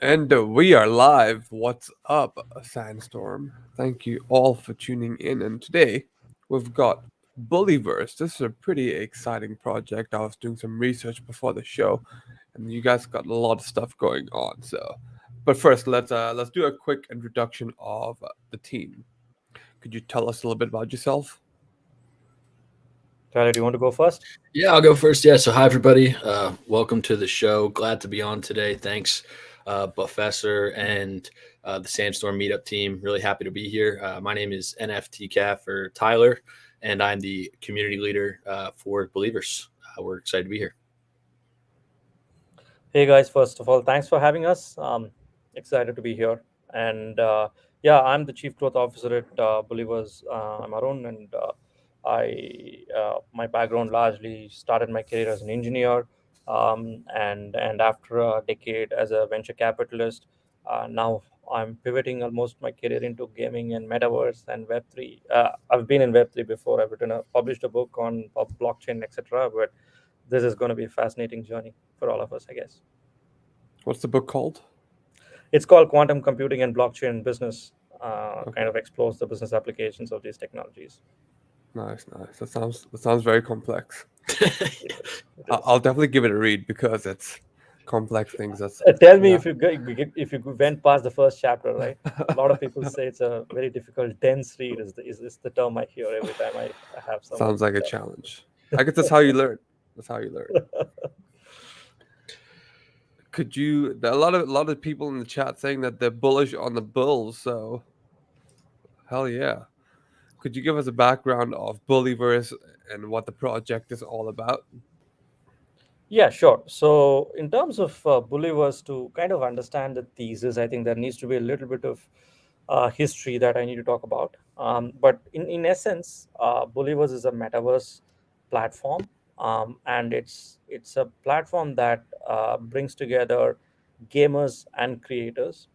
And we are live. What's up, SandStorm? Thank you all for tuning in. And today we've got Bullieverse. This is a pretty exciting project. I was doing some research before the show, and you guys got a lot of stuff going on. But first, let's do a quick introduction of the team. Could you tell us a little bit about yourself? Tyler, do you want to go first? Yeah, I'll go first. Yeah, so hi everybody. Welcome to the show. Glad to be on today. Thanks, Professor and the Sandstorm Meetup team. Really happy to be here. My name is NFTCAF or Tyler, and I'm the community leader for Believers. We're excited to be here. Hey guys, first of all, thanks for having us. Excited to be here. And yeah, I'm the Chief Growth Officer at Bullieverse. I'm Arun, and my background largely started my career as an engineer, and after a decade as a venture capitalist, now I'm pivoting almost my career into gaming and metaverse and Web3. I've been in Web3 before. Published a book on blockchain, etc. But this is going to be a fascinating journey for all of us, I guess. What's the book called? It's called Quantum Computing and Blockchain Business. Okay, Kind of explores the business applications of these technologies. nice. That sounds very complex. It is. It is. I'll definitely give it a read because it's complex things. That's Tell me yeah. if you went past the first chapter, right? A lot of people say it's a very difficult, dense read. Is the term I hear every time I have someone Sounds like a tell challenge. I guess that's how you learn. That's how you learn. me. Could you? There are a lot of people in the chat saying that they're bullish on the Bulls. So hell yeah. Could you give us a background of Bullieverse and what the project is all about? Yeah, sure. So, in terms of Bullieverse, to kind of understand the thesis, I think there needs to be a little bit of history that I need to talk about. But in essence, Bullieverse is a metaverse platform, and it's a platform that brings together gamers and creators.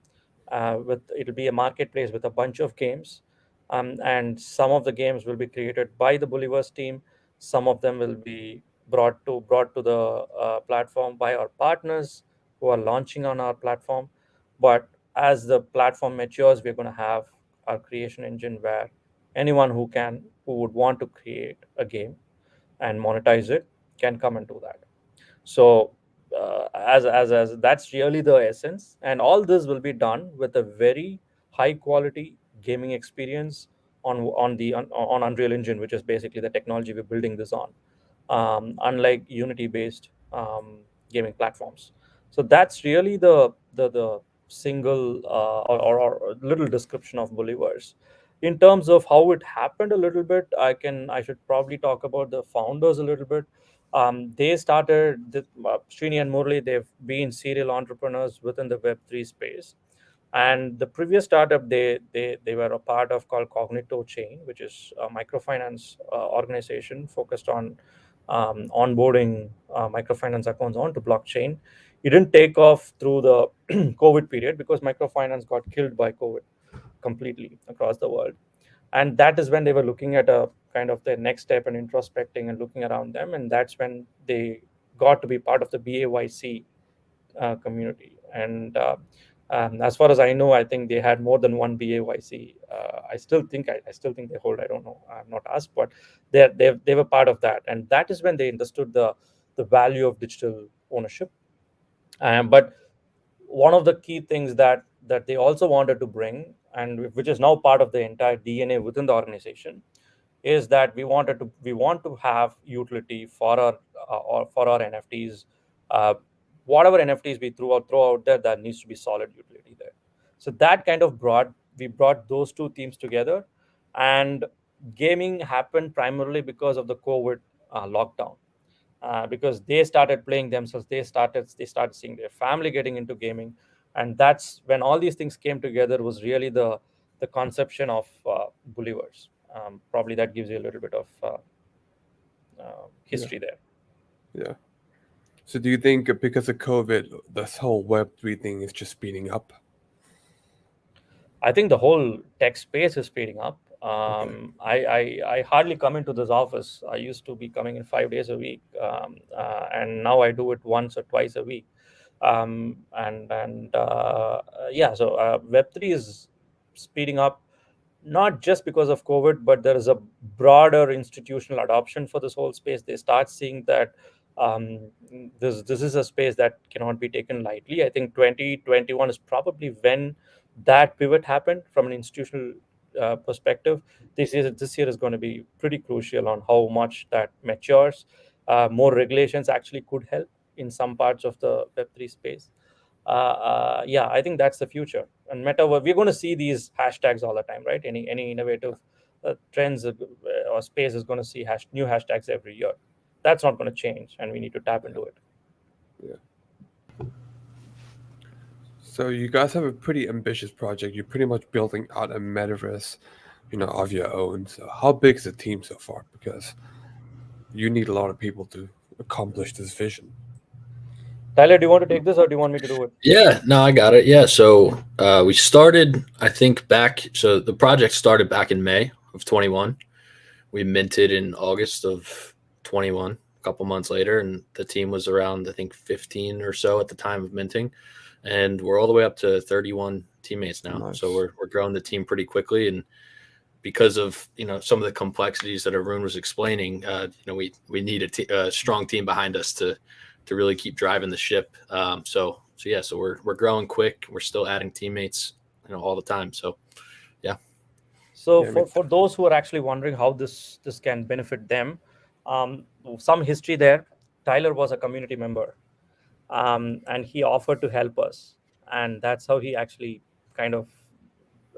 With it'll be a marketplace with a bunch of games, and some of the games will be created by the Bullieverse team. Some of them will be brought to the platform by our partners who are launching on our platform. But as the platform matures, we're going to have our creation engine where anyone who would want to create a game and monetize it can come and do that. So as that's really the essence, and all this will be done with a very high quality gaming experience on Unreal Engine, which is basically the technology we're building this on, unlike Unity based gaming platforms. So that's really the single or little description of Bolivar's. In terms of how it happened a little bit, I should probably talk about the founders a little bit. They started Srini and Murli. They've been serial entrepreneurs within the Web3 space, and the previous startup they were a part of called Cognito Chain, which is a microfinance organization focused on onboarding microfinance accounts onto blockchain. It didn't take off through the COVID period because microfinance got killed by COVID completely across the world. And that is when they were looking at a kind of the next step and introspecting and looking around them. And that's when they got to be part of the BAYC community. And as far as I know, I think they had more than one BAYC. I still think they hold. I don't know. I'm not asked, but they were part of that, and that is when they understood the value of digital ownership. But one of the key things that they also wanted to bring, and which is now part of the entire DNA within the organization, is that we want to have utility for our or for our NFTs. Uh, Whatever NFTs we throw out there, that needs to be solid utility there. So that kind of brought those two themes together, and gaming happened primarily because of the COVID lockdown. Because they started playing themselves, they started seeing their family getting into gaming, and that's when all these things came together. Was really the conception of Believers. Probably that gives you a little bit of Yeah, history there. yeah. So do you think because of COVID, this whole Web3 thing is just speeding up? I think the whole tech space is speeding up. Okay. I hardly come into this office. I used to be coming in 5 days a week, and now I do it once or twice a week. And Web3 is speeding up, not just because of COVID, but there is a broader institutional adoption for this whole space. They start seeing that this is a space that cannot be taken lightly. I think 2021 is probably when that pivot happened from an institutional perspective. This year is going to be pretty crucial on how much that matures. More regulations actually could help in some parts of the Web3 space. Yeah, I think that's the future. And metaverse, we're going to see these hashtags all the time, right? Any innovative trends or space is going to see new hashtags every year. That's not going to change, and we need to tap into it. Yeah. So you guys have a pretty ambitious project. You're pretty much building out a metaverse, of your own. So how big is the team so far? Because you need a lot of people to accomplish this vision. Tyler, do you want to take this, or do you want me to do it? Yeah, no, I got it. Yeah, so we started, I think, so the project started back in May of 21. We minted in August of 21, a couple months later, and the team was around, I think, 15 or so at the time of minting, and we're all the way up to 31 teammates now. Nice. So we're growing the team pretty quickly, and because of some of the complexities that Arun was explaining, we need a strong team behind us to really keep driving the ship. So we're growing quick. We're still adding teammates, all the time. So yeah. So Yeah, I mean, for those who are actually wondering how this can benefit them, some history there. Tyler was a community member, and he offered to help us, and that's how he actually kind of,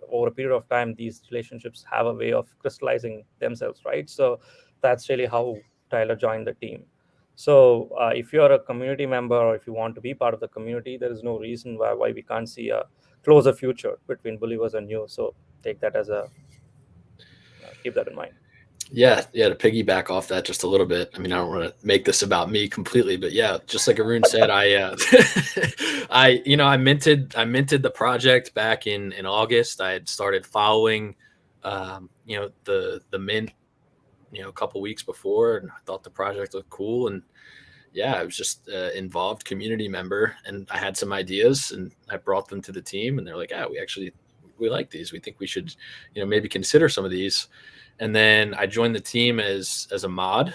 over a period of time, these relationships have a way of crystallizing themselves, right? So that's really how Tyler joined the team. So if you're a community member, or if you want to be part of the community, there is no reason why we can't see a closer future between Bullieverse and you. So take that as a keep that in mind. Yeah, to piggyback off that just a little bit. I mean, I don't want to make this about me completely, but yeah, just like Arun said, I minted the project back in August. I had started following, the mint, a couple weeks before, and I thought the project looked cool, and yeah, I was just involved community member, and I had some ideas, and I brought them to the team, and they're like, we like these. We think we should, maybe consider some of these. And then I joined the team as a mod.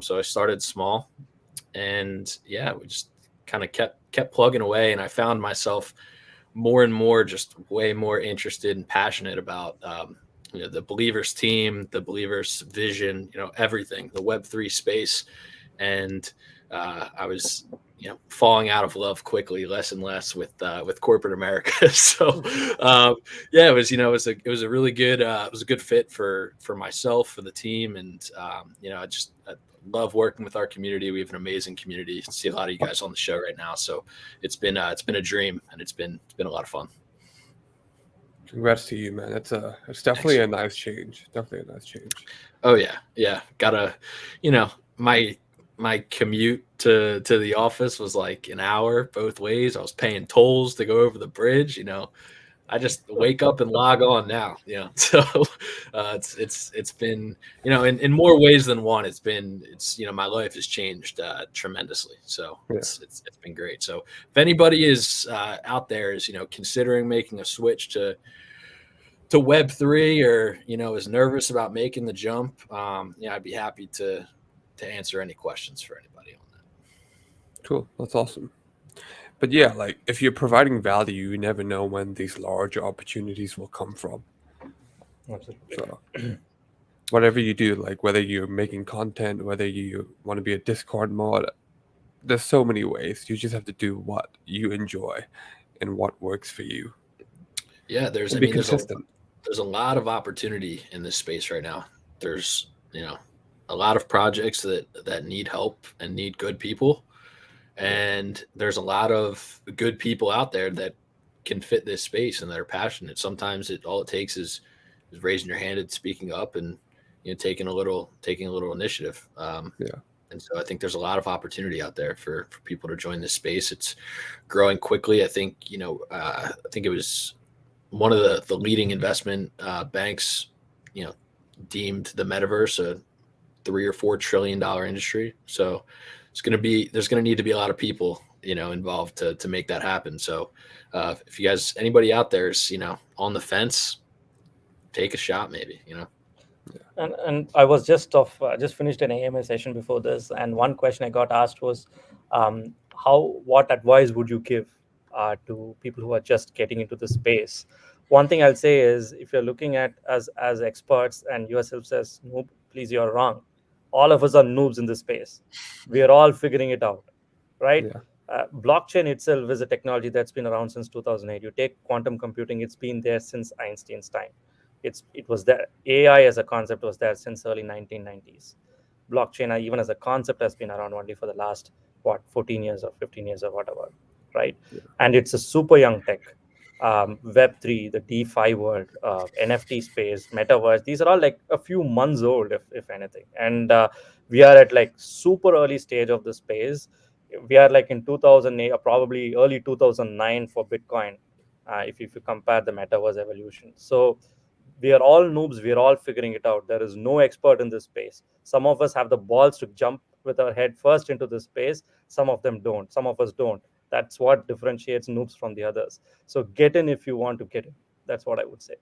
So I started small, and yeah, we just kind of kept plugging away, and I found myself more and more just way more interested and passionate about the Bullieverse team, the Bullieverse vision, everything, the Web3 space, and I was falling out of love quickly, less and less with corporate America. So it was a really good it was a good fit for myself, for the team, and I love working with our community. We have an amazing community. I see a lot of you guys on the show right now, so it's been a dream, and it's been a lot of fun. Congrats to you, man. It's definitely a nice change. Definitely a nice change. Oh yeah. Gotta, my commute to the office was like an hour both ways. I was paying tolls to go over the bridge. I just wake up and log on now. So it's been in more ways than one. It's my life has changed tremendously. So it's been great. So if anybody is out there is considering making a switch to Web3, or is nervous about making the jump, I'd be happy to answer any questions for anybody on that. Cool. That's awesome. But yeah, like if you're providing value, you never know when these larger opportunities will come from. Absolutely. So whatever you do, like whether you're making content, whether you want to be a Discord mod, there's so many ways. You just have to do what you enjoy and what works for you. Yeah, there's a lot of opportunity in this space right now. There's a lot of projects that need help and need good people. And there's a lot of good people out there that can fit this space and that are passionate. Sometimes all it takes is raising your hand and speaking up, and taking a little initiative. And so I think there's a lot of opportunity out there for people to join this space. It's growing quickly. I think I think it was one of the leading investment banks deemed the metaverse a $3 or $4 trillion industry. So there's going to need to be a lot of people involved to make that happen. So if you guys, anybody out there is on the fence, take a shot, maybe. And I was just finished an AMA session before this, and one question I got asked was, how what advice would you give to people who are just getting into the space? One thing I'll say is, if you're looking at as experts and yourselves as noob, please, you're wrong. All of us are noobs in this space. We are all figuring it out, right? Yeah, Blockchain itself is a technology that's been around since 2008. You take quantum computing; it's been there since Einstein's time. It was there. AI as a concept was there since early 1990s. Blockchain, even as a concept, has been around only for the last 14 years or 15 years or whatever, right? yeah, And it's a super young tech. Web3, the DeFi world, NFT space, metaverse, these are all like a few months old, if anything. And we are at like super early stage of the space. We are like in 2008 or probably early 2009 for Bitcoin, if you compare the metaverse evolution. So we are all noobs. We are all figuring it out. There is no expert in this space. Some of us have the balls to jump with our head first into this space. Some of them don't. Some of us don't. That's what differentiates noobs from the others. So get in if you want to get in. That's what I would say.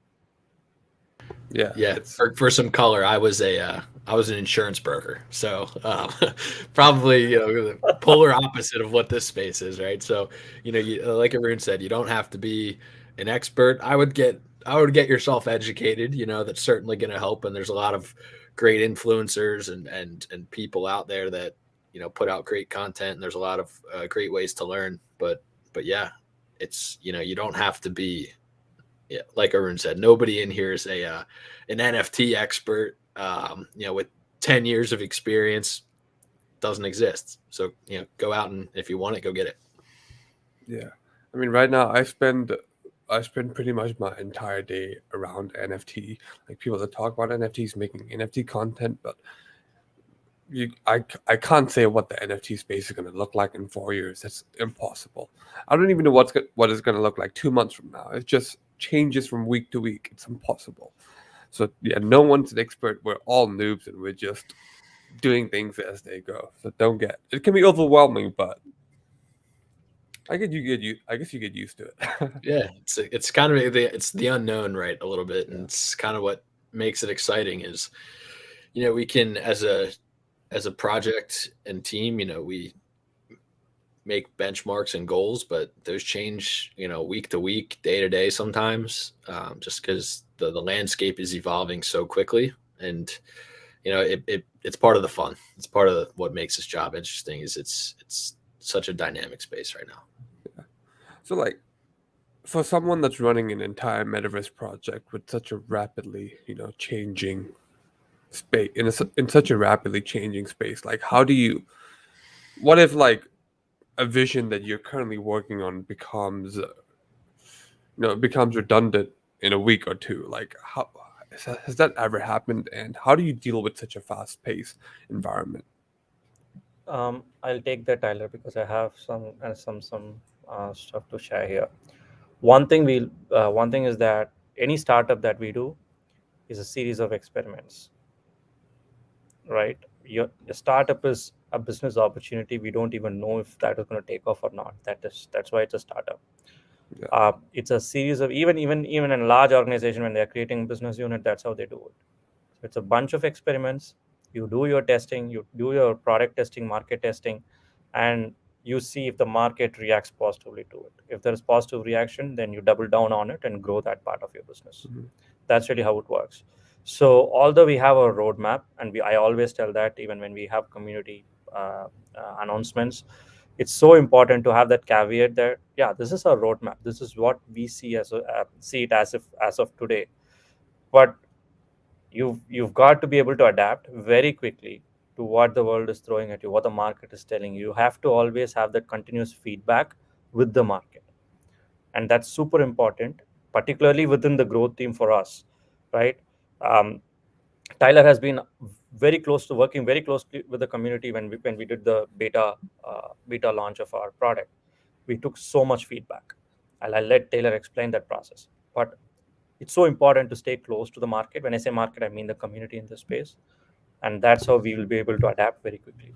yeah. Yeah, It's for some color, I was an insurance broker, so probably the polar opposite of what this space is, right? So like Arun said, you don't have to be an expert. I would get yourself educated. That's certainly going to help. And there's a lot of great influencers and people out there that put out great content. And there's a lot of great ways to learn. But yeah, it's you don't have to be, yeah, like Arun said, nobody in here is an NFT expert. With 10 years of experience, doesn't exist. So go out, and if you want it, go get it. yeah. I mean, right now I spend pretty much my entire day around NFT. Like people that talk about NFTs, making NFT content, but I can't say what the NFT space is going to look like in 4 years. That's impossible. I don't even know what it's going to look like 2 months from now. It just changes from week to week. It's impossible. So yeah, no one's an expert. We're all noobs, and we're just doing things as they go. So don't get it. Can be overwhelming, but I guess you get used to it. Yeah, it's kind of it's the unknown, right? A little bit, Yeah. and it's kind of what makes it exciting. Is we can, as a project and team, we make benchmarks and goals, but those change, week to week, day to day sometimes, just because the landscape is evolving so quickly. And it's part of the fun. It's part of what makes this job interesting. Is it's such a dynamic space right now. So like for someone that's running an entire metaverse project with such a rapidly, changing space in such a rapidly changing space, like how do you? What if like a vision that you're currently working on becomes redundant in a week or two? Like how has that ever happened? And how do you deal with such a fast-paced environment? I'll take that, Tyler, because I have some stuff to share here. One thing is that any startup that we do is a series of experiments, right? Your startup is a business opportunity. We don't even know if that is going to take off or not. That's why it's a startup. Yeah. It's a series of, even in a large organization, when they're creating a business unit, that's how they do it. So it's a bunch of experiments. You do your testing, you do your product testing, market testing, and you see if the market reacts positively to it. If there is positive reaction, then you double down on it and grow that part of your business. Mhm. That's really how it works. So although we have a roadmap, and I always tell that even when we have community announcements, it's so important to have that caveat there. Yeah, this is our roadmap. This is what we see it as of today. But you've got to be able to adapt very quickly to what the world is throwing at you, what the market is telling you. You have to always have that continuous feedback with the market, and that's super important, particularly within the growth team for us, right? um, Tyler has been working very closely with the community when we did the beta launch of our product. We took so much feedback. I'll let Taylor explain that process, but it's so important to stay close to the market. When I say market, I mean the community in the space, and that's how we will be able to adapt very quickly.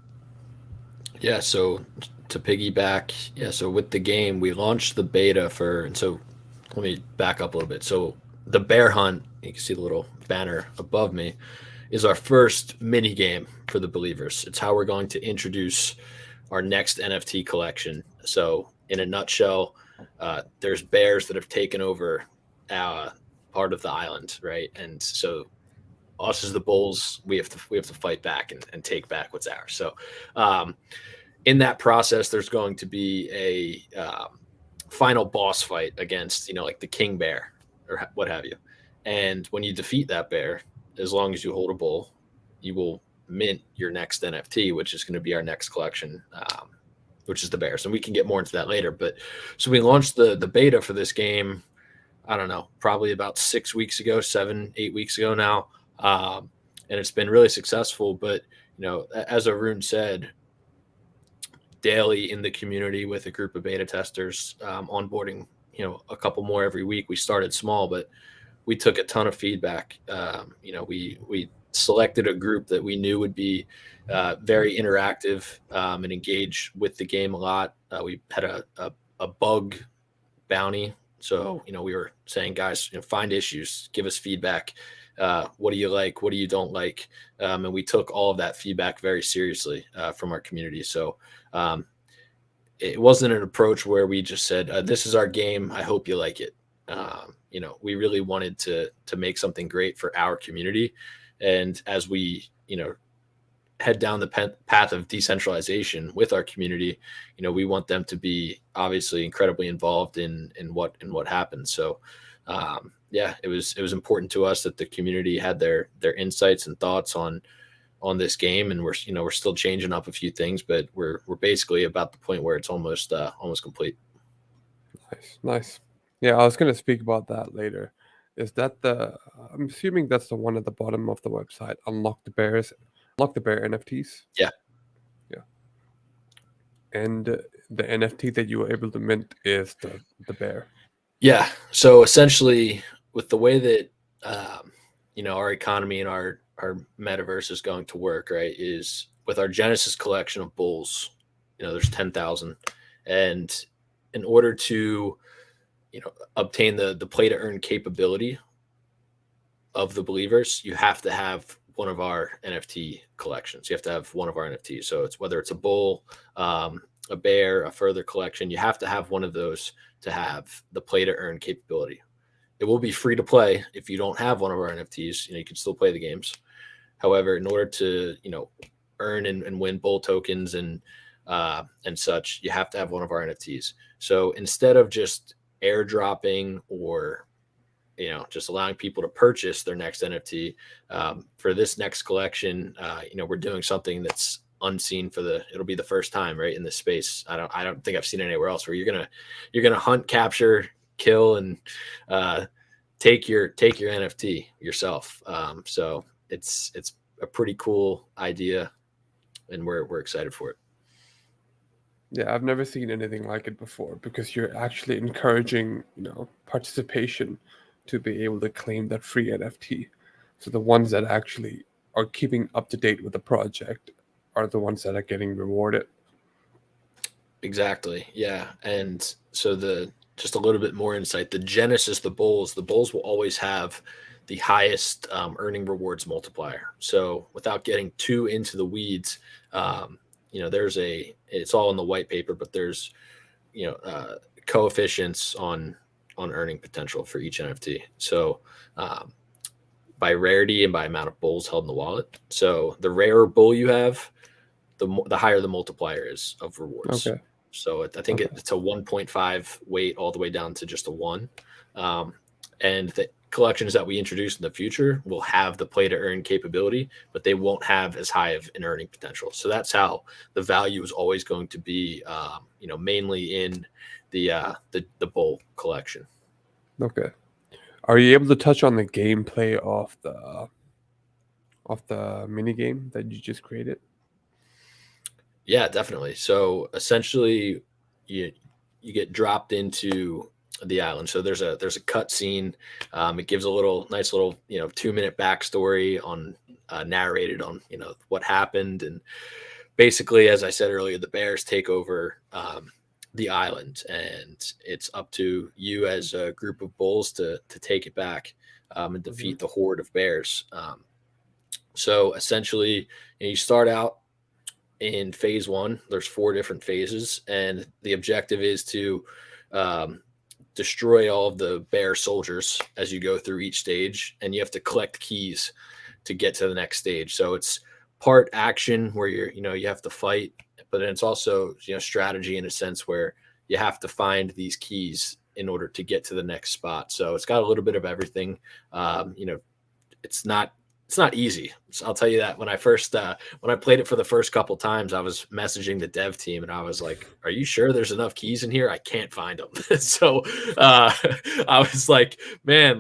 Yeah, so to piggyback, so with the game, we launched the beta and so let me back up a little bit. So the bear hunt, you can see the little banner above me, is our first mini game for the Believers. It's how we're going to introduce our next NFT collection. So in a nutshell, there's bears that have taken over uh, part of the island, right? And so us as the bulls, we have to fight back and take back what's ours. So um, in that process, there's going to be a final boss fight against, like the king bear or what have you. And when you defeat that bear, as long as you hold a bull, you will mint your next NFT, which is going to be our next collection, which is the bears. And we can get more into that later. But so we launched the beta for this game. I don't know, probably about 6 weeks ago, 7, 8 weeks ago now. And it's been really successful. But, as Arun said, daily in the community with a group of beta testers, onboarding, a couple more every week. We started small, but we took a ton of feedback. We selected a group that we knew would be very interactive and engage with the game a lot. We had a bug bounty. So, we were saying, guys, find issues, give us feedback. What do you like? What do you don't like? And we took all of that feedback very seriously from our community. So it wasn't an approach where we just said, this is our game. I hope you like it. We really wanted to make something great for our community. And as we, head down the path of decentralization with our community, we want them to be obviously incredibly involved in what happens. So, it was important to us that the community had their insights and thoughts on this game, and we're still changing up a few things, but we're basically about the point where it's almost complete. Nice. Yeah, I was going to speak about that later. Is that I'm assuming that's the one at the bottom of the website, Unlock the Bear NFTs? Yeah. Yeah. And the NFT that you were able to mint is the bear. Yeah. So essentially, with the way that our economy and our metaverse is going to work, right, is with our Genesis collection of bulls. There's 10,000, and in order to obtain the play to earn capability of the Believers, you have to have one of our NFT collections. You have to have one of our NFTs. So it's whether it's a bull, a bear, a further collection, you have to have one of those to have the play to earn capability. It will be free to play if you don't have one of our NFTs. You can still play the games. However, in order to earn and win bull tokens and such, you have to have one of our NFTs. So instead of just airdropping or just allowing people to purchase their next NFT, for this next collection, we're doing something that's unseen it'll be the first time, right, in this space. I don't think I've seen it anywhere else, where you're gonna hunt, capture, kill, and take your NFT yourself. So it's a pretty cool idea, and we're excited for it. Yeah, I've never seen anything like it before, because you're actually encouraging, participation to be able to claim that free NFT. So the ones that actually are keeping up to date with the project are the ones that are getting rewarded. Exactly. Yeah. And so just a little bit more insight, the Genesis, the bulls will always have the highest earning rewards multiplier. So without getting too into the weeds, it's all in the white paper, but there's, coefficients on earning potential for each NFT. So by rarity and by amount of bulls held in the wallet. So the rarer bull you have, the higher the multiplier is of rewards. Okay. So I think it's a 1.5 weight all the way down to just a 1. And the collections that we introduce in the future will have the play to earn capability, but they won't have as high of an earning potential. So that's how the value is always going to be, mainly in the bull collection. Okay. Are you able to touch on the gameplay of the mini game that you just created? Yeah, definitely. So essentially, you get dropped into the island. So there's a cut scene. It gives a nice little 2-minute backstory on narrated on what happened, and basically, as I said earlier, the bears take over the island, and it's up to you as a group of bulls to take it back and Hmm. defeat the horde of bears. So essentially, you start out in phase one. There's four different phases, and the objective is to um, destroy all of the bear soldiers as you go through each stage, and you have to collect keys to get to the next stage. So it's part action where you have to fight, but then it's also strategy in a sense where you have to find these keys in order to get to the next spot. So it's got a little bit of everything. Um, you know, it's not easy. So I'll tell you that when I played it for the first couple times, I was messaging the dev team and I was like, "Are you sure there's enough keys in here? I can't find them." So uh, I was like, "Man,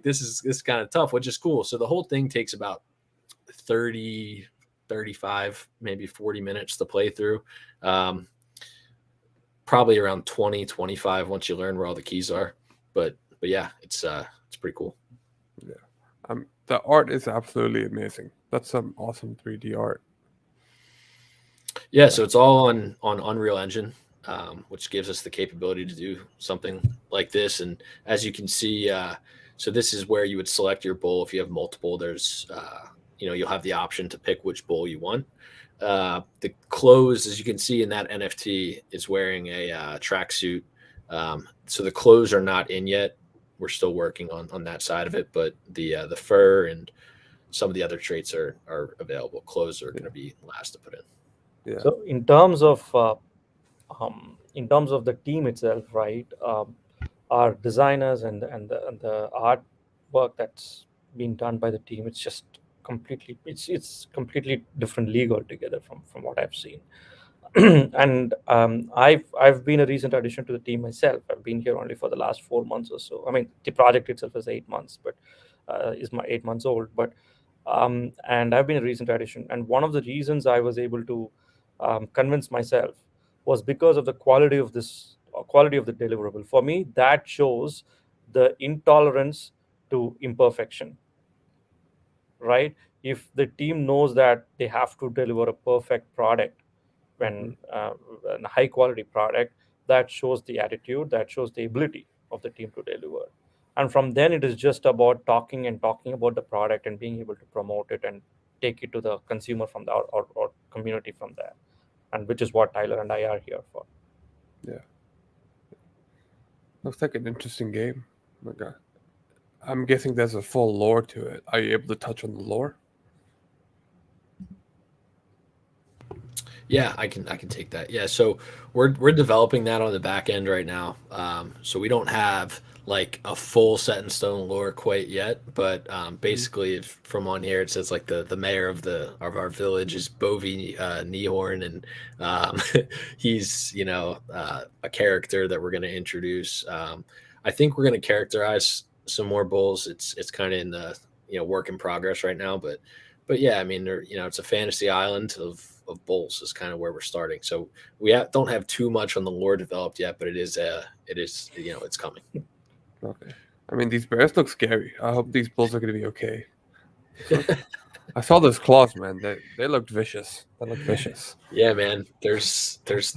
this is kind of tough," which is cool. So the whole thing takes about 30, 35, maybe 40 minutes to play through. Um, Probably around 20, 25 once you learn where all the keys are. But yeah, it's pretty cool. Yeah. The art is absolutely amazing. That's some awesome 3D art. Yeah, Yeah. so it's all on Unreal Engine, which gives us the capability to do something like this. And as you can see, so this is where you would select your bowl. If you have multiple, you'll have the option to pick which bowl you want. The clothes, as you can see in that NFT, is wearing a tracksuit. So the clothes are not in yet. We're still working on that side of it, but the fur and some of the other traits are available. Clothes are going Yeah. to be last to put in. Yeah. So in terms of the team itself, right? Our designers and the art work that's being done by the team, it's just it's completely different league altogether from what I've seen. And I've been a recent addition to the team myself. I've been here only for the last 4 months or so. I mean, the project itself is 8 months, but is my 8 months old. But and I've been a recent addition. And one of the reasons I was able to convince myself was because of the quality of the deliverable. For me, that shows the intolerance to imperfection, right? If the team knows that they have to deliver a perfect product, Hmm. when a high quality product, that shows the attitude, that shows the ability of the team to deliver. And from then it is just about talking and talking about the product and being able to promote it and take it to the consumer from the or community from there, and which is what Tyler and I are here for. Yeah. Looks like an interesting game. Okay. I'm guessing there's a full lore to it. Are you able to touch on the lore? Yeah, I can take that. Yeah, so we're developing that on the back end right now. So we don't have like a full set in stone lore quite yet, but Hmm. basically, if from on here it says like the mayor of our village is Bovi Nehorn, and he's a character that we're going to introduce. I think we're going to characterize some more bulls. It's kind of in the work in progress right now, but yeah, I mean, it's a fantasy island of bulls is kind of where we're starting. So don't have too much on the lore developed yet, but it is it's coming. Okay. I mean, these bears look scary. I hope these bulls are going to be okay. I saw those claws, man. They looked vicious. They look vicious. Yeah, man. There's there's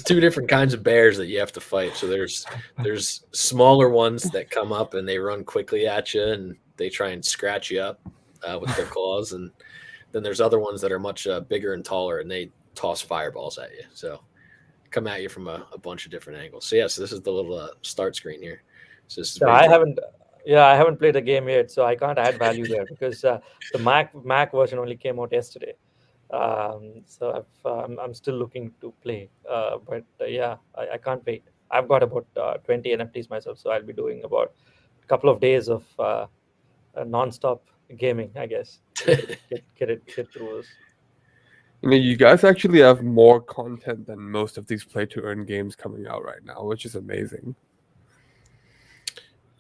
two different kinds of bears that you have to fight. So there's smaller ones that come up and they run quickly at you and they try and scratch you up with their claws, and then there's other ones that are much bigger and taller and they toss fireballs at you. So come at you from a bunch of different angles. So yeah, so this is the little start screen here. So this is So where you get. I haven't played the game yet, so I can't add value there because the Mac version only came out yesterday. So I'm still looking to play, but yeah, I can't wait. I've got about 20 NFTs myself, so I'll be doing about a couple of days of non-stop gaming, I guess, to get through this. You guys actually have more content than most of these play to earn games coming out right now, which is amazing.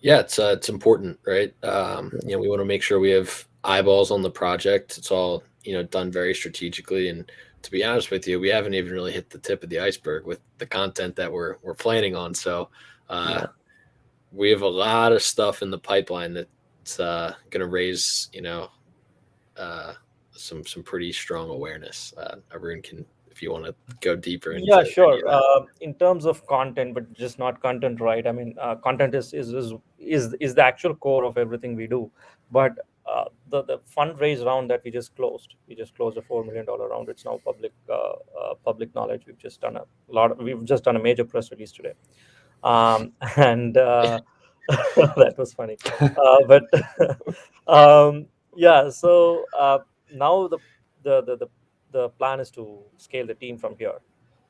Yeah, it's important, right? Yeah. We want to make sure we have eyeballs on the project. It's all done very strategically, and to be honest with you, we haven't even really hit the tip of the iceberg with the content that we're planning on. So Yeah. we have a lot of stuff in the pipeline that's going to raise uh, some pretty strong awareness. Arun can, if you want to go deeper into Yeah, any sure. of that. In terms of content, but just not content, right? I mean, content is the actual core of everything we do. But the fundraise round that we just closed a $4 million round. It's now public knowledge. We've just done a major press release today, and that was funny. But yeah, so now the plan is to scale the team from here,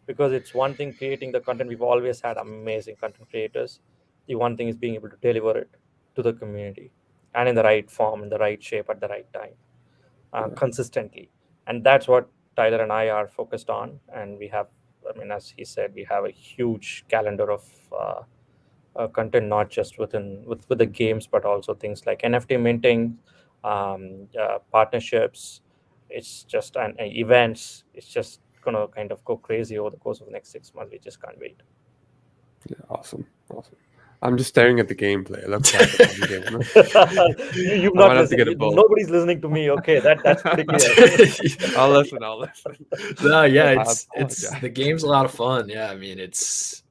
because it's one thing creating the content. We've always had amazing content creators. The one thing is being able to deliver it to the community, and in the right form, in the right shape, at the right time, Yeah. consistently. And that's what Tyler and I are focused on. And we have, I mean, as he said, we have a huge calendar of content, not just with the games, but also things like NFT minting, partnerships. It's just and events. It's just gonna kind of go crazy over the course of the next 6 months. We just can't wait. Yeah, awesome. Awesome. I'm just staring at the gameplay. It looks like a fun game. You've I not might have to listened. get a bull. Nobody's listening to me. Okay, that's pretty clear. I'll listen. I'll listen. No, yeah, I it's apologize. the game's a lot of fun. Yeah, I mean, it's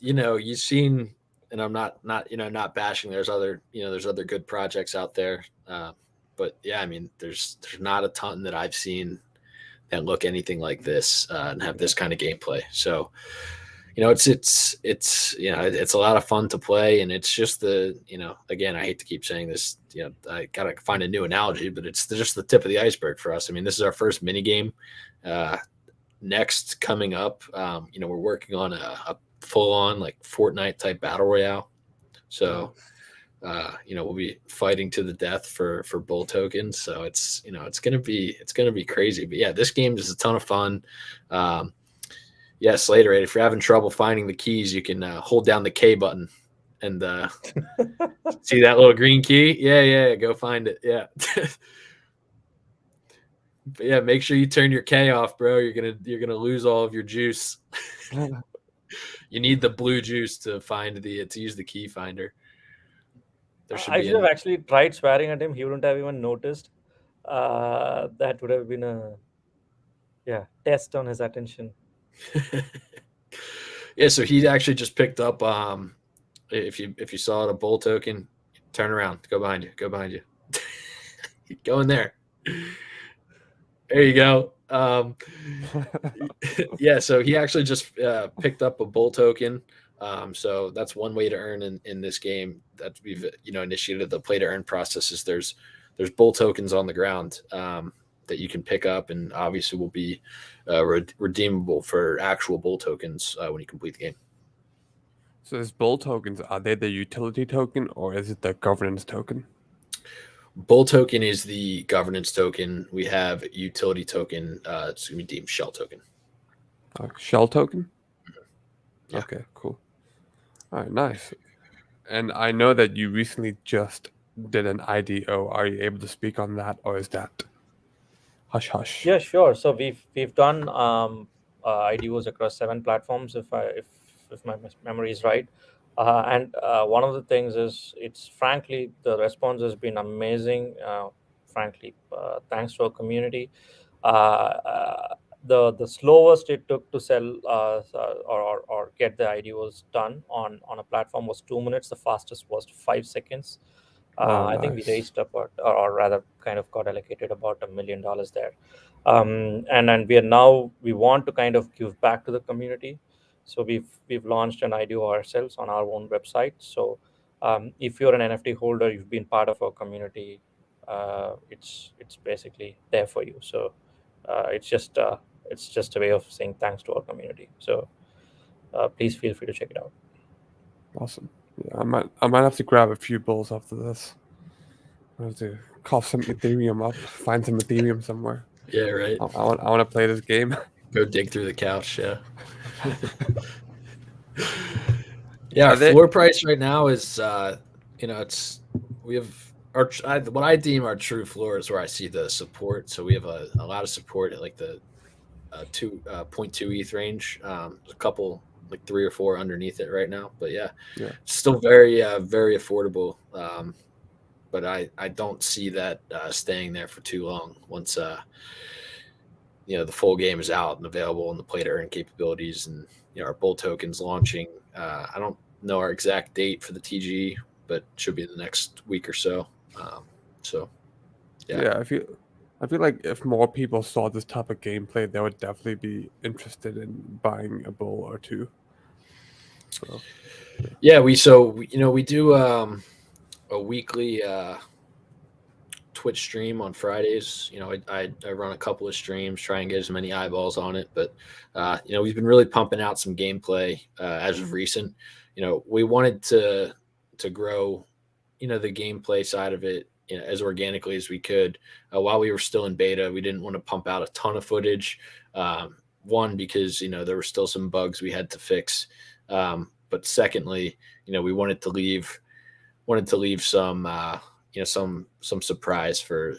you've seen, and I'm not not bashing. There's other good projects out there, but yeah, I mean, there's not a ton that I've seen that look anything like this and have this kind of gameplay. So it's a lot of fun to play, and it's just again, I hate to keep saying this, I gotta find a new analogy, but it's just the tip of the iceberg for us. I mean, this is our first mini game. Next coming up, we're working on a full on like Fortnite type battle royale. So we'll be fighting to the death for bull tokens. So it's gonna be crazy. But yeah, this game is a ton of fun. Yeah, Slater, if you're having trouble finding the keys, you can hold down the K button and see that little green key. Yeah, go find it. Yeah. But yeah, make sure you turn your K off, bro. You're gonna lose all of your juice. You need the blue juice to use the key finder. There should I be should have actually tried swearing at him. He wouldn't have even noticed. That would have been a test on his attention. Yeah, so he actually just picked up. If you saw it, a bull token, turn around, go behind you. Go in there. There you go. Yeah, so he actually just picked up a bull token. So that's one way to earn in this game that we've initiated the play to earn process. Is there's bull tokens on the ground that you can pick up, and obviously will be redeemable for actual bull tokens when you complete the game. So these bull tokens, are they the utility token or is it the governance token? Bull token is the governance token. We have utility token. It's going to be deemed shell token. Shell token? Yeah. Okay, cool. All right, nice. And I know that you recently just did an IDO. Are you able to speak on that, or is that hush hush? Yeah, sure. So we've done IDOs across 7 platforms, if my memory is right. And one of the things is, it's frankly, the response has been amazing. Frankly, thanks to our community. The slowest it took to sell or get the IDOs done on a platform was 2 minutes. The fastest was 5 seconds. Oh, I think we nice. raised about, or rather, kind of got allocated about $1 million there. And we want to kind of give back to the community. So we've launched an IDO ourselves on our own website. So if you're an NFT holder, you've been part of our community. It's basically there for you. So it's just a way of saying thanks to our community. So please feel free to check it out. Awesome. Yeah, I might have to grab a few bulls after this. I have to cough some Ethereum up, find some Ethereum somewhere. Yeah, right. I want to play this game. Go dig through the couch. Yeah. Yeah, Are our they- floor price right now is we have what I deem our true floor is where I see the support. So we have a lot of support at like the 2.2 ETH range. A couple, like 3 or 4 underneath it right now, but yeah. Still very very affordable. But but I don't see that staying there for too long. Once the full game is out and available, and the play to earn capabilities, and our bull tokens launching. I don't know our exact date for the TG, but should be the next week or so. So yeah. Yeah, I feel like if more people saw this type of gameplay, they would definitely be interested in buying a bull or two. So Yeah, we do a weekly Twitch stream on Fridays. I run a couple of streams, try and get as many eyeballs on it. But we've been really pumping out some gameplay as of recent. We wanted to grow, the gameplay side of it, as organically as we could. While we were still in beta, we didn't want to pump out a ton of footage. One, because there were still some bugs we had to fix. But secondly, we wanted to leave some some surprise for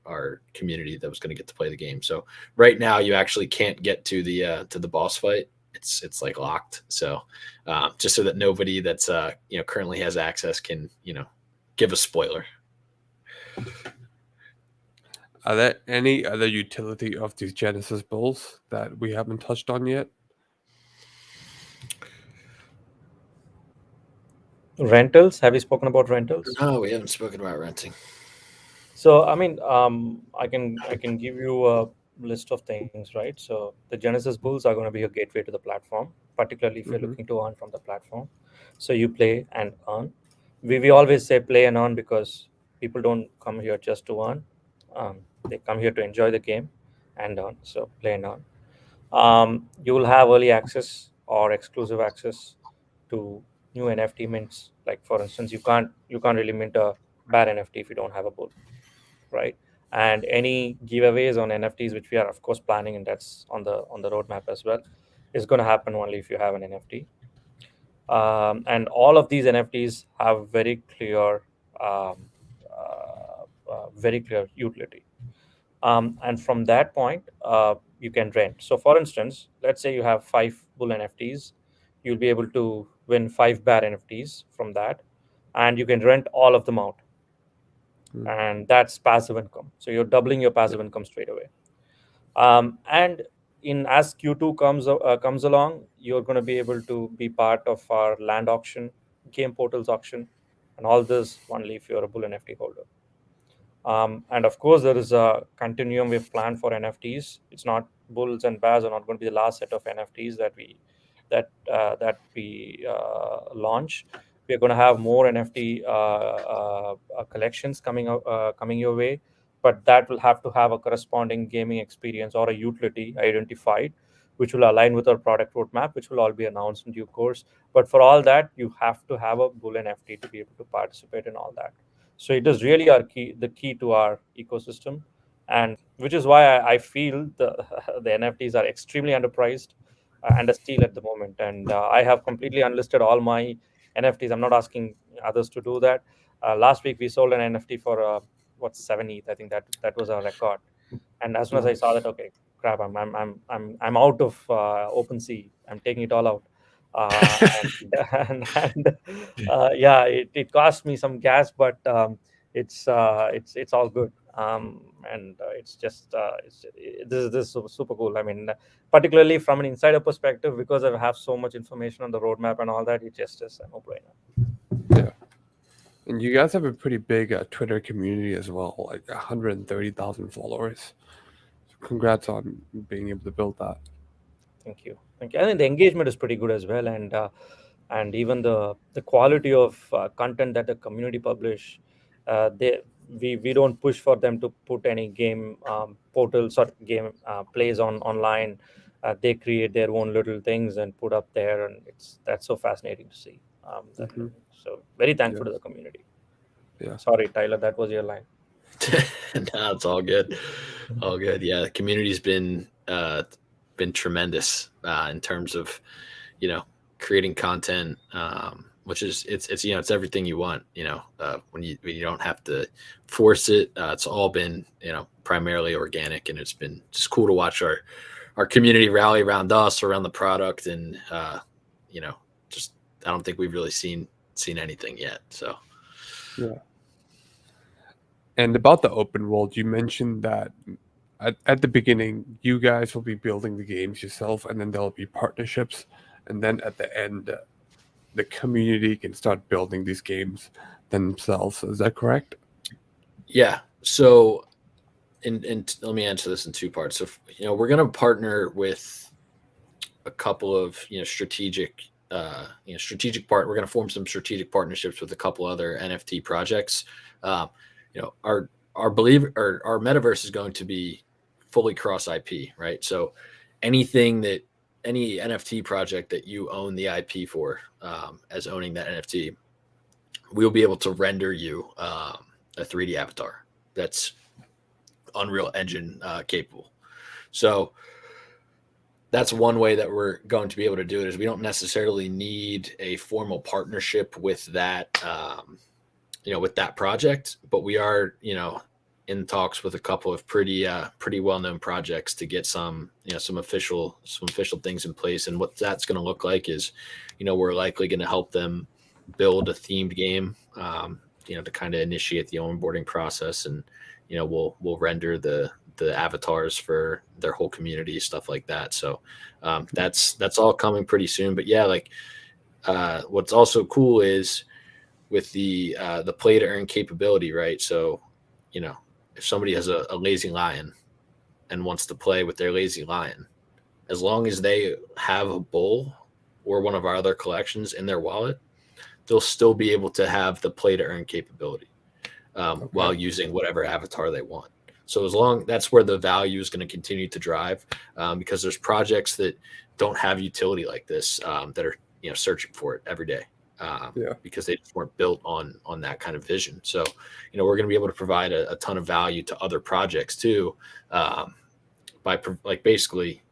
our community that was going to get to play the game. So right now you actually can't get to the boss fight. It's like locked. So just so that nobody that's currently has access can give a spoiler. are there any other utility of these Genesis bulls that we haven't touched on yet? Rentals. Have you spoken about rentals? No, we haven't spoken about renting. So I mean, I can give you a list of things, right? So the Genesis Bulls are going to be a gateway to the platform, particularly if you're Mm-hmm. looking to earn from the platform. So you play and earn. We always say play and earn because people don't come here just to earn. They come here to enjoy the game and earn. So play and earn. You will have early access or exclusive access to new NFT mints. Like for instance, you can't really mint a bad NFT if you don't have a bull, right? And any giveaways on NFTs, which we are of course planning, and that's on the roadmap as well, is going to happen only if you have an NFT. And all of these NFTs have um, very clear utility. And from that point, you can rent. So, for instance, let's say you have 5 bull NFTs, you'll be able to win 5 bear NFTs from that, and you can rent all of them out, Mm. and that's passive income. So you're doubling your Yeah. passive income straight away. And in as Q2 comes along, you're going to be able to be part of our land auction, game portals auction, and all this only if you're a bull NFT holder. And of course, there is a continuum we've planned for NFTs. It's not bulls and bears are not going to be the last set of NFTs that we launch. We're going to have more NFT collections coming your way, but that will have to have a corresponding gaming experience or a utility identified, which will align with our product roadmap, which will all be announced in due course. But for all that, you have to have a bull NFT to be able to participate in all that. So it is really the key to our ecosystem, and which is why I feel the the NFTs are extremely underpriced and a steal at the moment. And I have completely unlisted all my NFTs. I'm not asking others to do that. Last week we sold an NFT for what's 7 ETH. I think that was our record. And as soon as I saw that, Nice. okay, crap, I'm out of OpenSea. I'm taking it all out. And yeah, it cost me some gas, but it's all good. And it's just this is super cool. I mean, particularly from an insider perspective, because I have so much information on the roadmap and all that, it just is a no-brainer. Yeah. And you guys have a pretty big Twitter community as well, like 130,000 followers. So congrats on being able to build that. Thank you, thank you. I think the engagement is pretty good as well, and even the quality of content that the community publish. They we don't push for them to put any game portals or game plays on online. They create their own little things and put up there, and that's so fascinating to see. Hmm. So very thankful to Yes. the community. Yeah. Sorry, Tyler, that was your line. No, it's all good. All good. Yeah, the community's been tremendous in terms of creating content, which is it's everything you want. When you don't have to force it. It's all been primarily organic, and it's been just cool to watch our community rally around us, around the product, and just I don't think we've really seen anything yet. So Yeah. And about the open world, you mentioned that at the beginning, you guys will be building the games yourself, and then there'll be partnerships, and then at the end, the community can start building these games themselves. Is that correct? Yeah. So, and let me answer this in two parts. So, we're going to partner with a couple of strategic part. We're going to form some strategic partnerships with a couple other NFT projects. Um, our metaverse is going to be fully cross IP, right? So any NFT project that you own the IP for, as owning that NFT, we'll be able to render you a 3D avatar that's Unreal Engine capable. So that's one way that we're going to be able to do it, is we don't necessarily need a formal partnership with that with that project, but we are in talks with a couple of pretty well-known projects to get some official things in place. And what that's going to look like is, we're likely going to help them build a themed game, to kind of initiate the onboarding process, and we'll render the avatars for their whole community, stuff like that. So that's all coming pretty soon. But yeah, like what's also cool is with the play to earn capability, right? So if somebody has a lazy lion and wants to play with their lazy lion, as long as they have a bull or one of our other collections in their wallet, they'll still be able to have the play to earn capability while using whatever avatar they want. So that's where the value is going to continue to drive, because there's projects that don't have utility like this, that are searching for it every day, because they just weren't built on that kind of vision. So we're going to be able to provide a ton of value to other projects too, by basically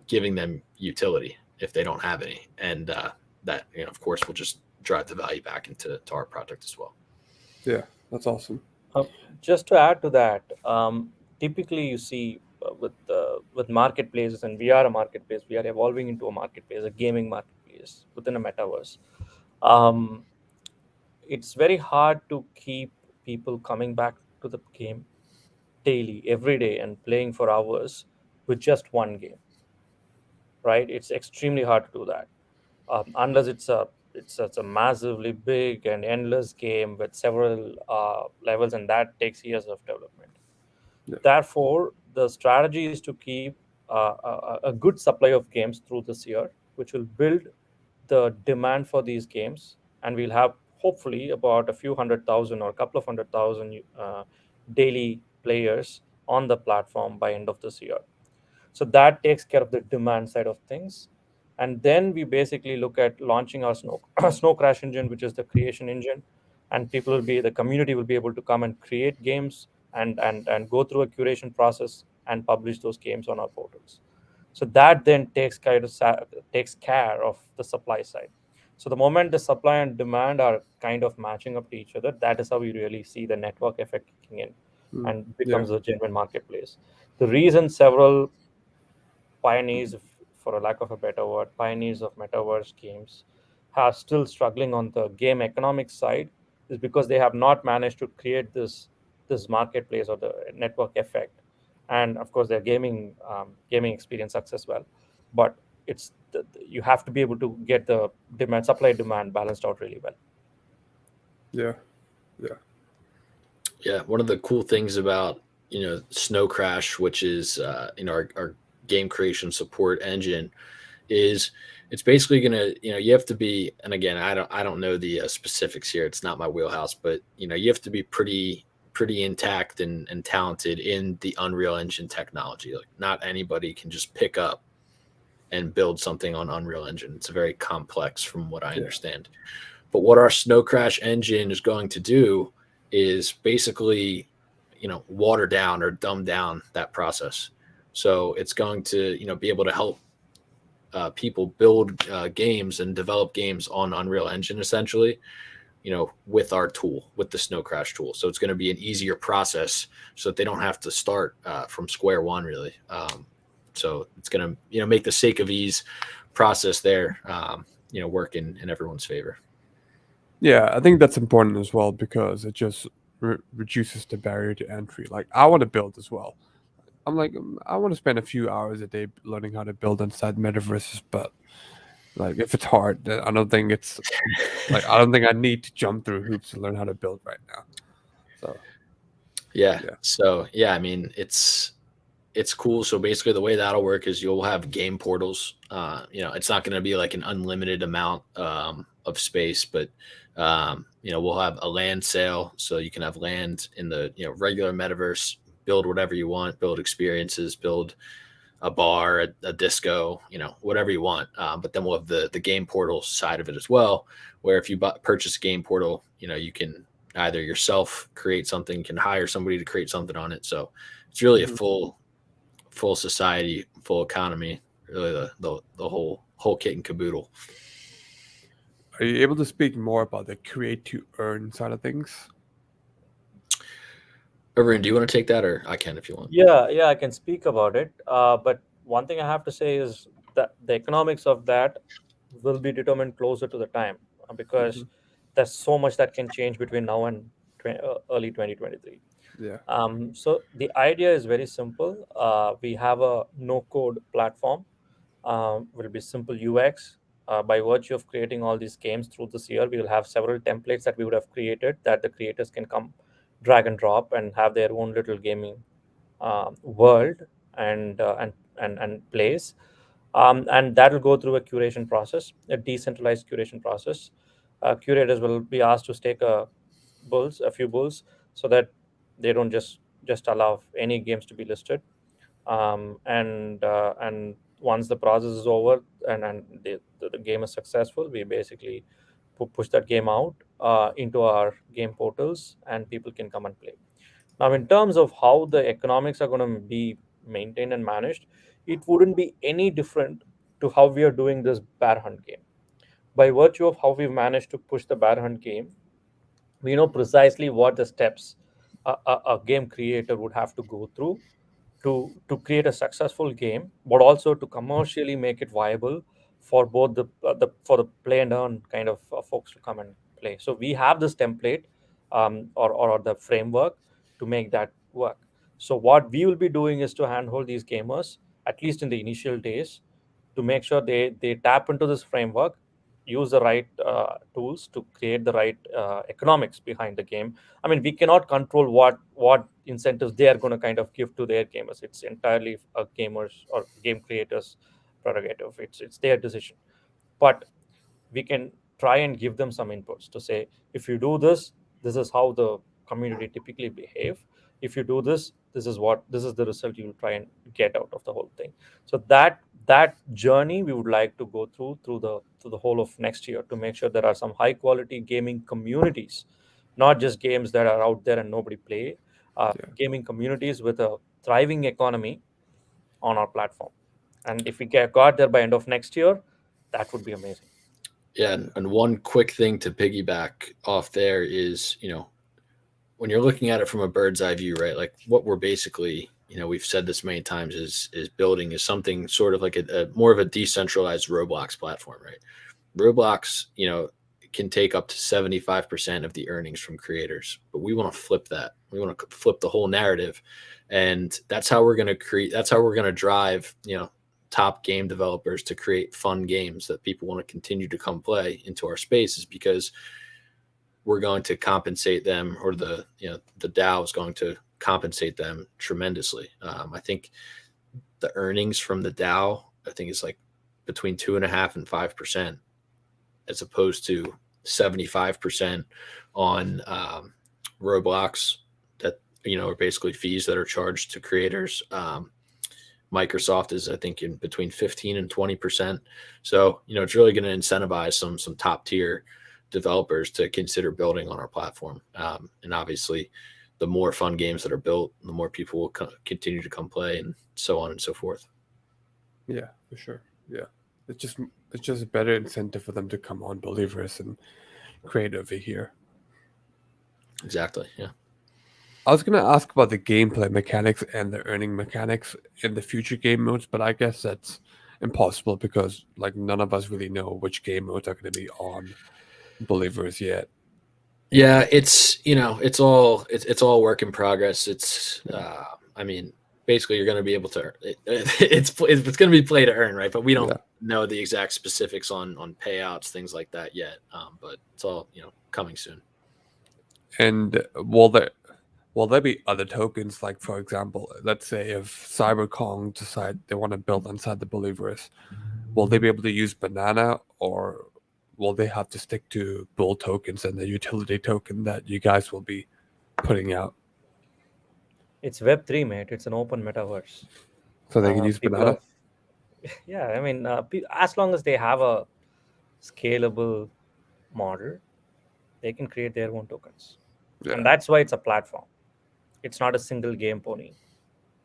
giving them utility if they don't have any, and that of course will just drive the value back into our project as well. Yeah, that's awesome. Uh, just to add to that, typically you see with marketplaces, and we are a marketplace. We are evolving into a marketplace, a gaming marketplace within a metaverse. Um, it's very hard to keep people coming back to the game daily, every day, and playing for hours with just one game. Right? It's extremely hard to do that, unless it's a massively big and endless game with several levels, and that takes years of development. Yeah. Therefore, the strategy is to keep a good supply of games through this year, which will build the demand for these games, and we'll have hopefully about a few 100,000 or a couple of 100,000 daily players on the platform by end of this year. So that takes care of the demand side of things. And then we basically look at launching our snow crash engine, which is the creation engine, and the community will be able to come and create games, and go through a curation process and publish those games on our portals. So that then takes care of the supply side. So the moment the supply and demand are kind of matching up to each other, that is how we really see the network effect kicking in, and Yeah. becomes a genuine marketplace. The reason several pioneers, for a lack of a better word, pioneers of metaverse games are still struggling on the game economics side, is because they have not managed to create this marketplace or the network effect. And of course, their gaming experience sucks as well. But you have to be able to get the supply demand balanced out really well. Yeah. Yeah. Yeah, one of the cool things about Snow Crash, which is our game creation support engine, is it's basically gonna you have to be, and again, I don't know the specifics here. It's not my wheelhouse, but you have to be pretty intact and talented in the Unreal Engine technology. Like, not anybody can just pick up and build something on Unreal Engine. It's very complex from what I understand. But what our Snow Crash engine is going to do is basically, water down or dumb down that process. So it's going to, be able to help people build games and develop games on Unreal Engine, essentially, with our tool, with the Snow Crash tool. So it's going to be an easier process, so that they don't have to start from square one, really. So it's going to, make the sake of ease process there, work in everyone's favor. Yeah, I think that's important as well, because it just reduces the barrier to entry. Like I want to build as well. I'm like I want to spend a few hours a day learning how to build inside metaverses, but like if it's hard, then I don't think it's like I don't think I need to jump through hoops to learn how to build right now. So Yeah. yeah. So yeah, I mean, it's cool. So basically, the way that'll work is you'll have game portals. It's not going to be like an unlimited amount of space, but we'll have a land sale, so you can have land in the regular metaverse, build whatever you want, build experiences, build a bar, a disco, whatever you want. But then we'll have the game portal side of it as well, where if you purchase a game portal, you can either yourself create something, can hire somebody to create something on it. So it's really a Mhm. full society, full economy, really the whole kit and caboodle. Are you able to speak more about the create to earn side of things? Everyone, do you want to take that, or I can if you want? Yeah, I can speak about it. But one thing I have to say is that the economics of that will be determined closer to the time, Hmm. because there's so much that can change between now and early 2023. Yeah. So the idea is very simple. We have a no code platform, will be simple UX. By virtue of creating all these games through this year, we will have several templates that we would have created that the creators can come drag and drop and have their own little gaming world and place, and that will go through a curation process, a decentralized curation process. Curators will be asked to stake a few bulls, so that they don't just allow any games to be listed. And once the process is over and the game is successful, we basically push that game out into our game portals, and people can come and play. Now, in terms of how the economics are going to be maintained and managed, it wouldn't be any different to how we are doing this bear hunt game. By virtue of how we've managed to push the bear hunt game, we know precisely what the steps a game creator would have to go through to create a successful game, but also to commercially make it viable for both the for the play and earn kind of folks to come and play. So we have this template, or the framework to make that work. So what we will be doing is to handhold these gamers, at least in the initial days, to make sure they tap into this framework, use the right tools to create the right economics behind the game. I mean, we cannot control what incentives they are going to kind of give to their gamers. It's entirely a gamers or game creators prerogative. It's their decision. But we can try and give them some inputs to say, if you do this, this is how the community typically behave. If you do this, this is the result you will try and get out of the whole thing. So that journey we would like to go through the whole of next year, to make sure there are some high quality gaming communities, not just games that are out there and nobody play. Yeah. Gaming communities with a thriving economy on our platform. And if we got there by end of next year, that would be amazing. Yeah, Yeah. and one quick thing to piggyback off there is, when you're looking at it from a bird's eye view, right? Like what we're basically, we've said this many times, is building is something sort of like a more of a decentralized Roblox platform, right? Roblox, can take up to 75% of the earnings from creators, but we want to flip that. We want to flip the whole narrative, and that's how we're going to create. That's how we're going to drive, top game developers to create fun games that people want to continue to come play into our space, is because we're going to compensate them, or the DAO is going to compensate them tremendously. I think the earnings from the DAO, I think it's like between 2.5% and 5%, as opposed to 75% on Roblox, that are basically fees that are charged to creators. Microsoft is, I think, in between 15 and 20%. So it's really going to incentivize some top tier developers to consider building on our platform. And obviously, the more fun games that are built, the more people will continue to come play, and so on and so forth. Yeah, for sure. Yeah. It's just a better incentive for them to come on Bullieverse and create over here. Exactly. Yeah. I was gonna ask about the gameplay mechanics and the earning mechanics in the future game modes, but I guess that's impossible because like none of us really know which game modes are gonna be on Bullieverse yet. Yeah, it's all work in progress. Yeah. I mean, basically you're going to be able to it's going to be play to earn, right? But we don't Yeah. know the exact specifics on payouts, things like that yet. But it's all coming soon. And will there be other tokens? Like for example, let's say if Cyberkong decide they want to build inside the Bullieverse, will they be able to use Banana, or will they have to stick to Bull tokens and the utility token that you guys will be putting out It's Web3, mate. It's an open metaverse. so they can use People Banana? have, yeah. I mean, as long as they have a scalable model, they can create their own tokens, and Yeah, that's why it's a platform. It's not a single game pony.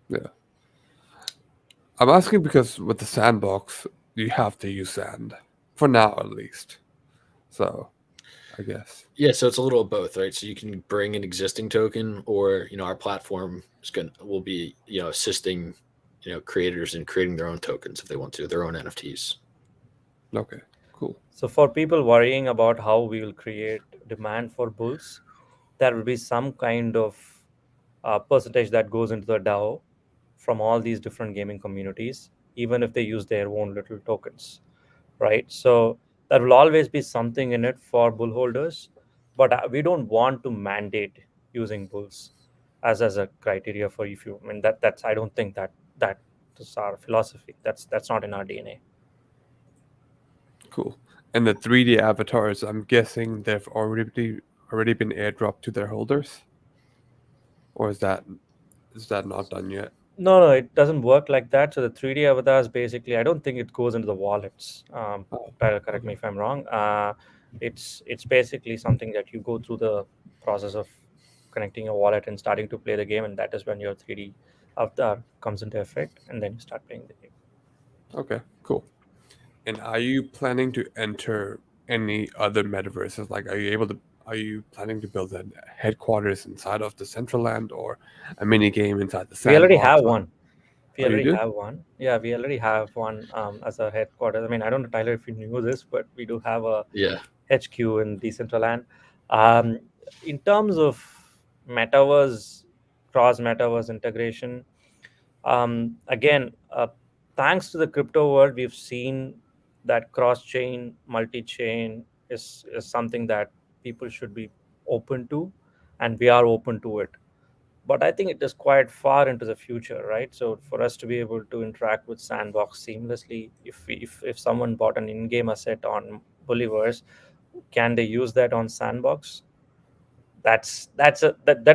yeah. I'm asking because with the sandbox, you have to use sand for now at least. So I guess. Yeah, so it's a little of both, right? So you can bring an existing token, or our platform will be assisting creators in creating their own tokens if they want to, their own NFTs. Okay, cool. So for people worrying about how we will create demand for bulls, there will be some kind of percentage that goes into the DAO from all these different gaming communities, even if they use their own little tokens, right? So there will always be something in it for bull holders, but we don't want to mandate using bulls as a criteria for if you. I mean that's I don't think that is our philosophy. That's not in our DNA. Cool. And the 3D avatars, I'm guessing they've already been airdropped to their holders, or is that not done yet? No, no, it doesn't work like that. So the 3D avatars basically, I don't think it goes into the wallets. Oh, Tyler, correct me okay. if I'm wrong. It's basically something that you go through the process of connecting your wallet and starting to play the game, and that is when your 3D avatar comes into effect, and then you start playing the game. Okay, cool. And are you planning to enter any other metaverses? Like, are you planning to build a headquarters inside of the Central Land or a mini game inside the We already have Sandbox? Or, one. We oh, you already do? have one. Yeah, we already have one as a headquarters. I mean, I don't know, Tyler, if you knew this, but we do have a Yeah. HQ in Decentraland. Um, in terms of metaverse, cross metaverse integration, again, thanks to the crypto world, we've seen that cross chain, multi chain is something that people should be open to, and we are open to it. But I think it is quite far into the future, right? So for us to be able to interact with Sandbox seamlessly, if someone bought an in-game asset on Bullieverse, can they use that on Sandbox? That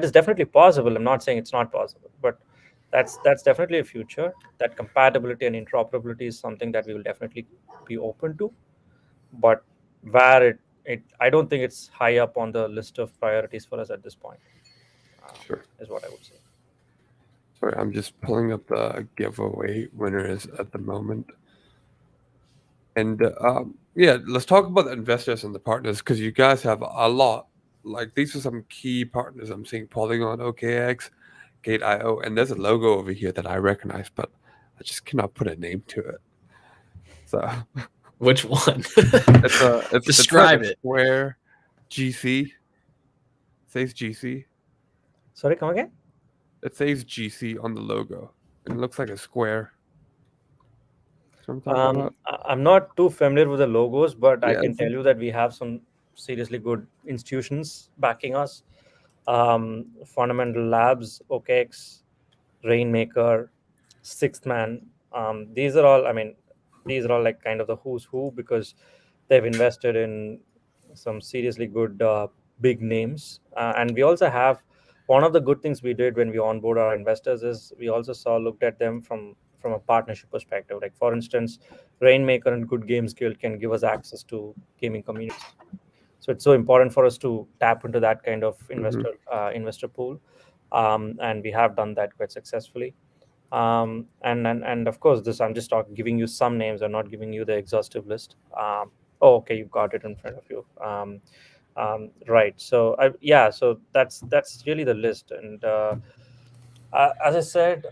is definitely possible. I'm not saying it's not possible, but that's definitely a future. That compatibility and interoperability is something that we will definitely be open to. But where it I don't think it's high up on the list of priorities for us at this point. Sure. Is what I would say. Sorry, I'm just pulling up the giveaway winners at the moment. And yeah, let's talk about the investors and the partners because you guys have a lot. Like these are some key partners I'm seeing: Polygon, OKX, Gate.io, and there's a logo over here that I recognize, but I just cannot put a name to it. So Which one? it's like a Describe it. square GC. It says GC. Sorry, come again? It says GC on the logo, and it looks like a square. That's what I'm talking about. I'm not too familiar with the logos, but I Yeah, can tell you that we have some seriously good institutions backing us. Fundamental Labs, OKX, Rainmaker, Sixth Man. These are all, I mean, these are all like kind of the who's who because they've invested in some seriously good big names. And we also have one of the good things we did when we onboard our investors is we also looked at them from a partnership perspective. Like for instance, Rainmaker and Good Games Guild can give us access to gaming communities. So it's so important for us to tap into that kind of hmm investor pool, and we have done that quite successfully. And of course, this I'm just giving you some names. I'm not giving you the exhaustive list. Oh, okay, you've got it in front of you. Right. So yeah, so that's really the list. And as I said,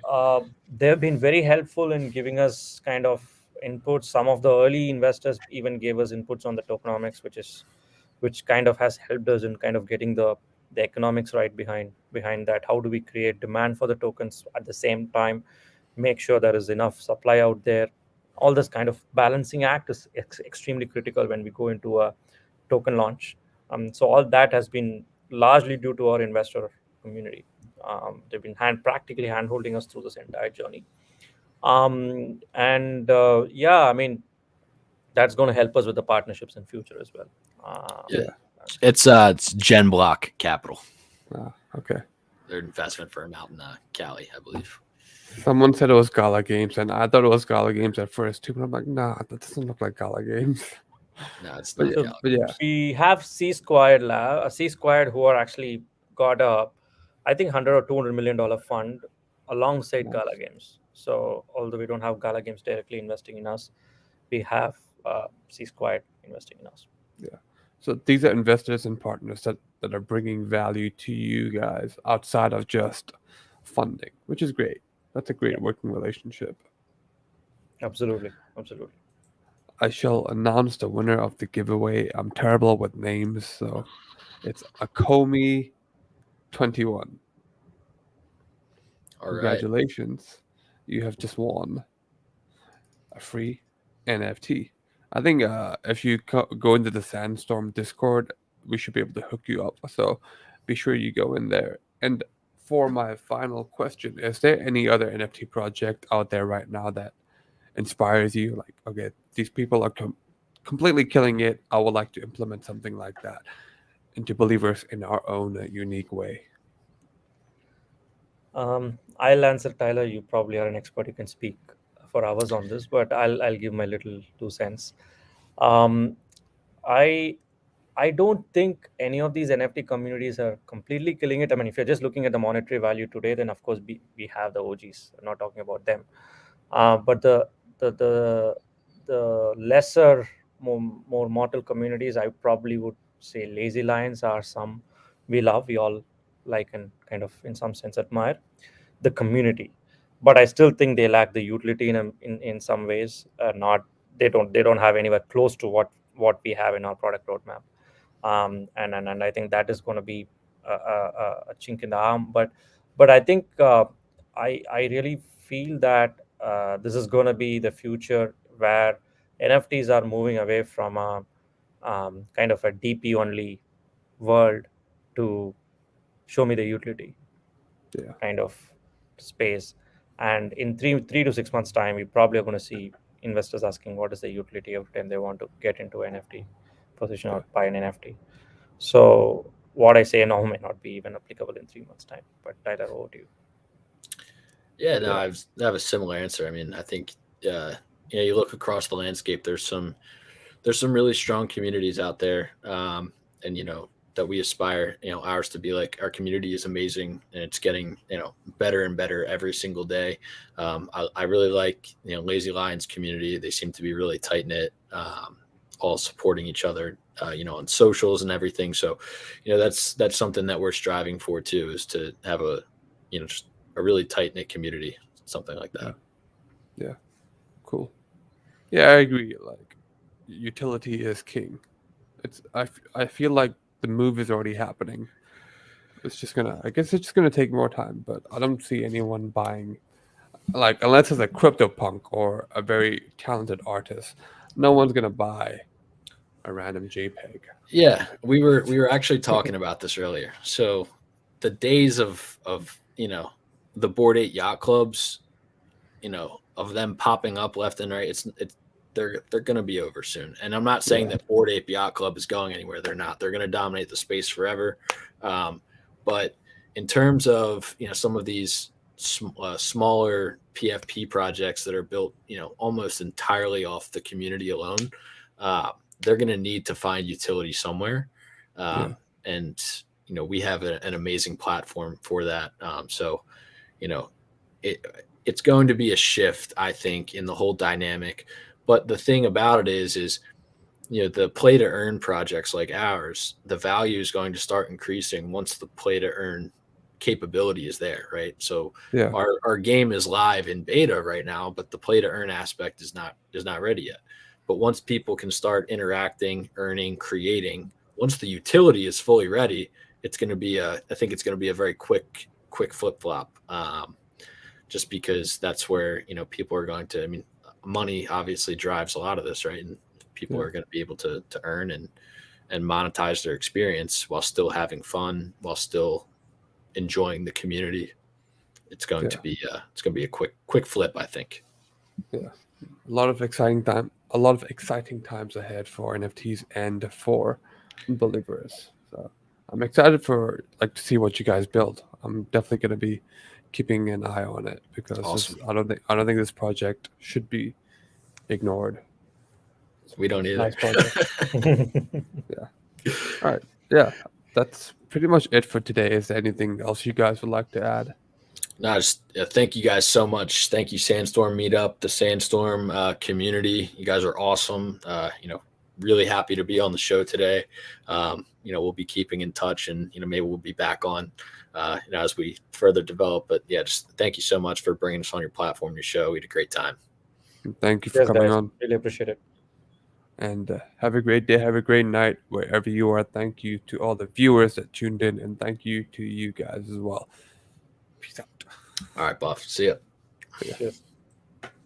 they've been very helpful in giving us kind of inputs. Some of the early investors even gave us inputs on the tokenomics, which is which kind of has helped us in kind of getting the economics right behind that. How do we create demand for the tokens at the same time, make sure there is enough supply out there? All this kind of balancing act is extremely critical when we go into a token launch. So all that has been largely due to our investor community. They've been practically hand holding us through this entire journey. And yeah, I mean, that's going to help us with the partnerships in future as well. Yeah. Yeah. It's Gen Block Capital. Okay. They're an investment firm out in Cali, I believe. Someone said it was Gala Games, and I thought it was Gala Games at first too, but I'm like, nah, that doesn't look like Gala Games. No, it's But not yeah, So Cali. but yeah, we have C Squared who are actually got a, I think, 100 or 200 million dollar fund alongside Gala nice. Games. So although we don't have Gala Games directly investing in us, we have C Squared investing in us. Yeah. So these are investors and partners that are bringing value to you guys outside of just funding, which is great. That's a Yeah, great working relationship. absolutely, absolutely. I shall announce the winner of the giveaway. I'm terrible with names, so it's Akomi21. All right. Congratulations. You have just won a free NFT. I think if you go into the Sandstorm Discord, we should be able to hook you up. So be sure you go in there. And for my final question, is there any other NFT project out there right now that inspires you? Like, okay, these people are completely killing it. I would like to implement something like that into believers in our own unique way. I'll answer, Tyler. You probably are an expert. You can speak for hours on this, but I'll give my little 2 cents. Um, I I don't think any of these NFT communities are completely killing it. I mean, if you're just looking at the monetary value today, then of course we have the OGs. I'm not talking about them. But the the the lesser, more mortal communities, I probably would say Lazy Lions are some we love, we all like, and kind of in some sense admire the community. But I still think they lack the utility in some ways. Not they don't have anywhere close to what we have in our product roadmap. And I think that is going to be a chink in the arm. But I think I really feel that this is going to be the future where NFTs are moving away from a kind of a DP only world to show me the utility Yeah, kind of space. And in three to 6 months time, we probably are going to see investors asking what is the utility every time they want to get into NFT position yeah, or buy an NFT. So what I say now may not be even applicable in 3 months time. But Tyler, over to you. Yeah, no, yeah, I have a similar answer. I mean, I think you look across the landscape. There's some really strong communities out there, and that we aspire, ours to be like. Our community is amazing, and it's getting better and better every single day. I really like Lazy Lions community. They seem to be really tight knit, all supporting each other, on socials and everything. So, that's something that we're striving for too, is to have just a really tight knit community, something like yeah, that. yeah. Cool. Yeah, I agree. Like, utility is king. I feel like the move is already happening. I guess it's just gonna take more time, but I don't see anyone buying, like, unless it's a crypto punk or a very talented artist, no one's gonna buy a random JPEG. Yeah, we were actually talking about this earlier. So the days of the Board 8 yacht clubs, of them popping up left and right, it's they're going to be over soon. And I'm not saying Yeah, that Board 8 yacht club is going anywhere. They're not. They're going to dominate the space forever. Um, but in terms of some of these smaller PFP projects that are built almost entirely off the community alone, they're going to need to find utility somewhere. yeah, And we have an amazing platform for that. So you know, it it's going to be a shift, I think, in the whole dynamic. But the thing about it is the play to earn projects like ours, the value is going to start increasing once the play to earn capability is there, right? So yeah, our game is live in beta right now, but the play to earn aspect is not ready yet. But once people can start interacting, earning, creating once the utility is fully ready, it's going to be I think it's going to be a very quick flip flop. Just because that's where people are going to. I mean, money obviously drives a lot of this, right? And people Yeah. are going to be able to earn and monetize their experience while still having fun, while still enjoying the community. It's going Yeah. to be a quick flip, I think. Yeah. A lot of exciting times ahead for NFTs and for Bullieverse. So I'm excited for like to see what you guys build. I'm definitely going to be keeping an eye on it because Awesome. I don't think this project should be ignored. So We don't either. Nice project. yeah. All right. Yeah. That's pretty much it for today. Is there anything else you guys would like to add? No, just thank you guys so much. Thank you, Sandstorm Meetup, the Sandstorm community. You guys are awesome. Really happy to be on the show today. We'll be keeping in touch, and maybe we'll be back on, as we further develop. But yeah, just thank you so much for bringing us on your platform, your show. We had a great time. Thank you for Yes, coming guys. on. Really appreciate it. And have a great day. Have a great night wherever you are. Thank you to all the viewers that tuned in, and thank you to you guys as well. Peace out. All right, Buff. See ya. Yeah. Cheers.